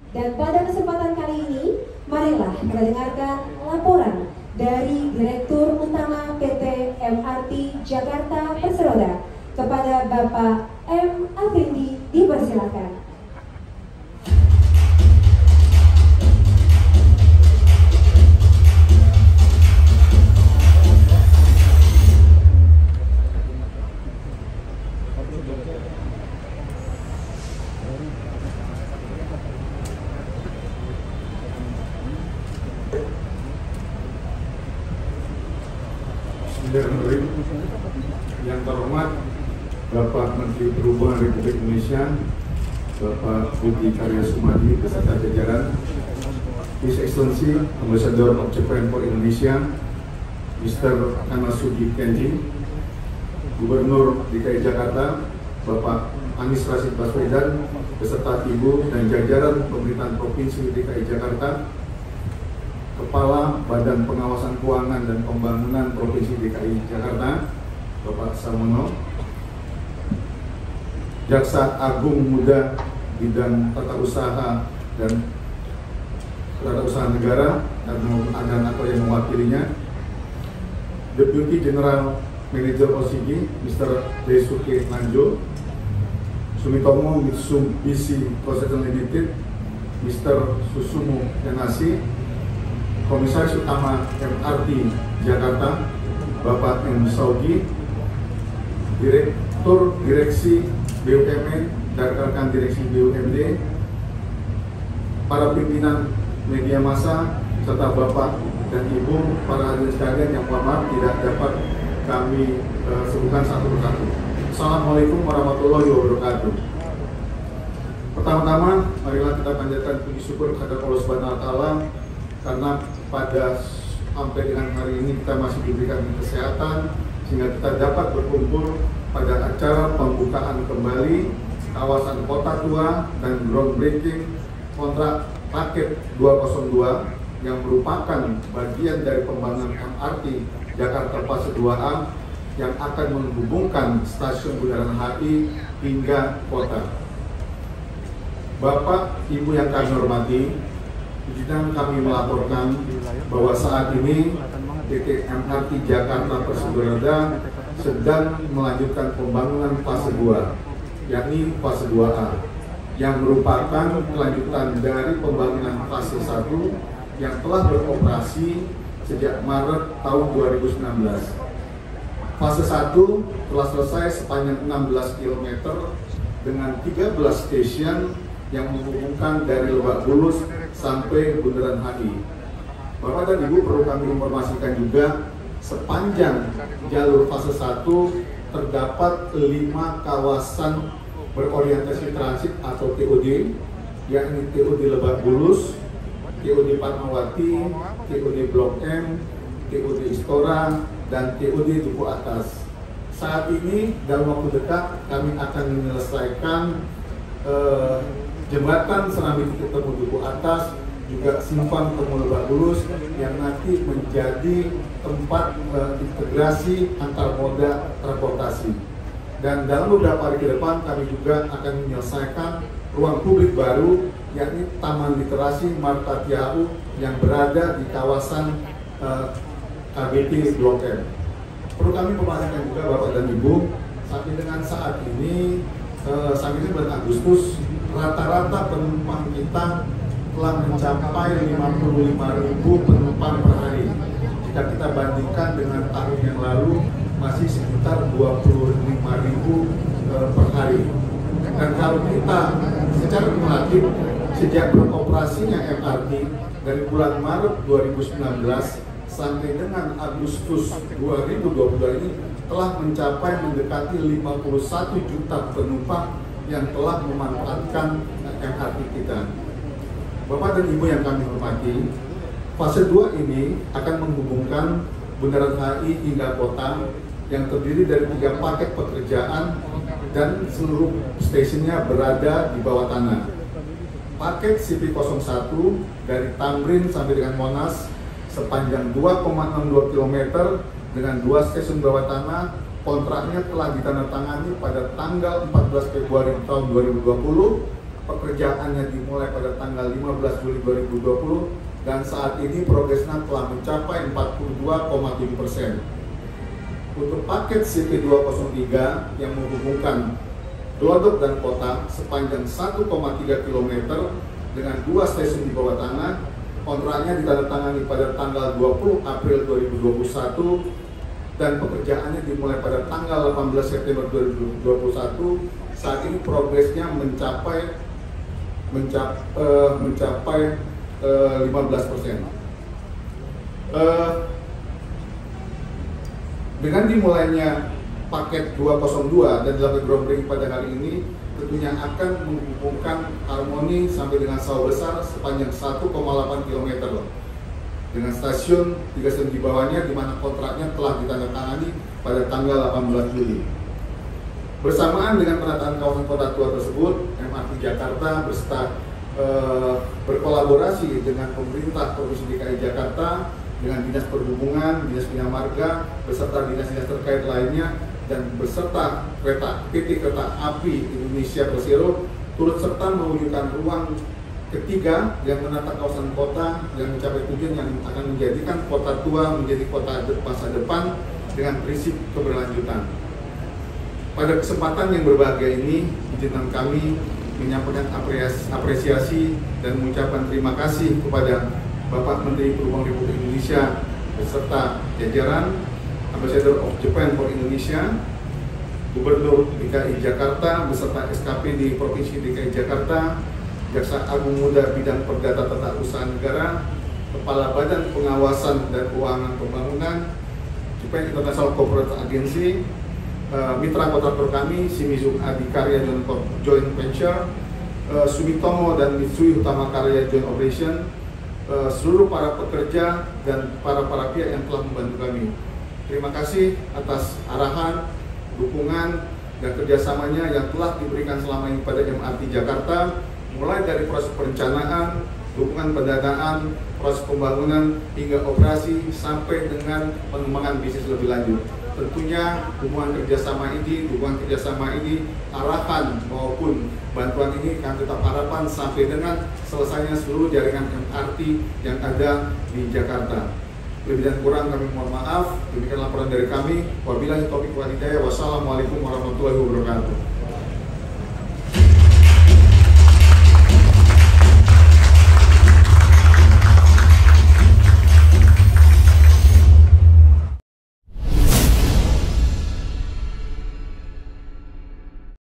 Dan pada kesempatan kali ini, marilah kita dengarkan laporan dari Direktur Utama PT MRT Jakarta Perseroda kepada Bapak M. Afindi. Dipersilakan. Yang terhormat Bapak Menteri Perhubungan Republik Indonesia, Bapak Budi Karya Sumadi beserta jajaran, His Excellency Ambassador of Japan for Indonesia, Mr. Kanasugi Kenji, Gubernur DKI Jakarta, Bapak Anies Rashid Baswedan beserta Ibu dan jajaran pemerintahan Provinsi DKI Jakarta, Kepala Badan Pengawasan Keuangan dan Pembangunan Provinsi DKI Jakarta, Bapak Samono, Jaksa Agung Muda Bidang Tata Usaha dan Tata Usaha Negara dan atau yang mewakilinya, Deputy General Manager OCG, Mr. Daisuke Nanjo, Sumitomo Mitsubishi Corporation Limited, Mr. Susumu Yanasi, Komisaris Utama MRT Jakarta, Bapak M. Saugi, Direktur Direksi BUMN dan rekan Direksi BUMD, para pimpinan media massa, serta Bapak dan Ibu, para hadirin sekalian yang mohon maaf tidak dapat kami sebutkan satu persatu. Assalamualaikum warahmatullahi wabarakatuh. Pertama-tama, marilah kita panjatkan puji syukur kepada Allah Subhanahu wa Ta'ala karena pada sampai dengan hari ini kita masih diberikan kesehatan sehingga kita dapat berkumpul pada acara pembukaan kembali kawasan Kota Tua dan groundbreaking kontrak paket 202 yang merupakan bagian dari pembangunan MRT Jakarta Fase 2A yang akan menghubungkan stasiun Bundaran HI hingga kota. Bapak, Ibu yang kami hormati, izinkan kami melaporkan bahwa saat ini PT MRT Jakarta Perseroda sedang melanjutkan pembangunan fase 2, yakni fase 2A, yang merupakan kelanjutan dari pembangunan fase 1 yang telah beroperasi sejak Maret tahun 2019. Fase 1 telah selesai sepanjang 16 km dengan 13 stasiun yang menghubungkan dari Lebak Bulus sampai Bundaran HI. Bapak dan Ibu, perlu kami informasikan juga sepanjang jalur fase 1 terdapat 5 kawasan berorientasi transit atau TOD, yakni TOD Lebak Bulus, TOD Fatmawati, TOD Blok M, TOD Istora, dan TOD Duku Atas. Saat ini dalam waktu dekat kami akan menyelesaikan jembatan Serambi Titik Temu Duku Atas, juga simpang Temu Lebak Bulus yang nanti menjadi tempat integrasi antar moda transportasi. Dan dalam beberapa hari ke depan kami juga akan menyelesaikan ruang publik baru, yakni Taman Literasi Marta Tiau yang berada di kawasan KBT Blok M. Perlu kami memastikan juga Bapak dan Ibu, sampai dengan saat ini sampai bulan Agustus rata-rata penumpang kita telah mencapai 55.000 penumpang per hari. Jika kita bandingkan dengan tahun yang lalu masih sekitar 25.000 per hari. Dan kalau kita secara kumulatif sejak beroperasinya MRT dari bulan Maret 2019 sampai dengan Agustus 2022 ini telah mencapai mendekati 51 juta penumpang yang telah memanfaatkan MRT kita. Bapak dan Ibu yang kami hormati, fase 2 ini akan menghubungkan Bundaran HI hingga kota yang terdiri dari 3 paket pekerjaan dan seluruh stasiunnya berada di bawah tanah. Paket CP01 dari Tamrin sampai dengan Monas sepanjang 2,62 km dengan 2 stasiun bawah tanah. Kontraknya telah ditandatangani pada tanggal 14 Februari tahun 2020 pekerjaannya dimulai pada tanggal 15 Juli 2020 dan saat ini progresnya telah mencapai 42,7%. Untuk paket CP203 yang menghubungkan Glodok dan kota sepanjang 1,3 km dengan 2 stasiun di bawah tanah, kontraknya ditandatangani pada tanggal 20 April 2021 dan pekerjaannya dimulai pada tanggal 18 September 2021. Saat ini progresnya mencapai 15%. Dengan dimulainya paket 202 dan dilakukan groundbreaking pada hari ini, tentunya akan menghubungkan Harmoni sampai dengan Sawah Besar sepanjang 1,8 km dengan stasiun 3 stasiun di bawahnya, di mana kontraknya telah ditandatangani pada tanggal 18 Juli. Bersamaan dengan penataan kawasan kota tua tersebut, MRT Jakarta beserta berkolaborasi dengan pemerintah Provinsi DKI Jakarta, dengan Dinas Perhubungan, Dinas Bina Marga, beserta dinas-dinas terkait lainnya, dan beserta PT Kereta Api Indonesia Persero turut serta mewujudkan ruang ketiga yang menata kawasan kota yang mencapai tujuan yang akan menjadikan kota tua menjadi kota masa depan dengan prinsip keberlanjutan. Pada kesempatan yang berbahagia ini, izinkan kami menyampaikan apresiasi dan mengucapkan terima kasih kepada Bapak Menteri Perhubungan Republik Indonesia beserta jajaran Ambassador of Japan for Indonesia, Gubernur DKI Jakarta beserta SKP di Provinsi DKI Jakarta, Jaksa Agung Muda Bidang Perdata Tata Usaha Negara, Kepala Badan Pengawasan dan Keuangan Pembangunan, Japan International Corporate Agency, mitra kontraktor kami, Shimizu Adikarya Joint Venture, Sumitomo dan Mitsui Utama Karya Joint Operation, seluruh para pekerja dan para pihak yang telah membantu kami. Terima kasih atas arahan, dukungan, dan kerjasamanya yang telah diberikan selama ini pada MRT Jakarta, mulai dari proses perencanaan, dukungan pendanaan, proses pembangunan, hingga operasi, sampai dengan pengembangan bisnis lebih lanjut. Tentunya dukungan kerjasama ini, arahan maupun bantuan ini kami tetap harapan sampai dengan selesainya seluruh jaringan MRT yang ada di Jakarta. Lebih dan kurang kami mohon maaf. Demikian laporan dari kami. Wabillahi taufiq wal hidayah. Wassalamualaikum warahmatullahi wabarakatuh.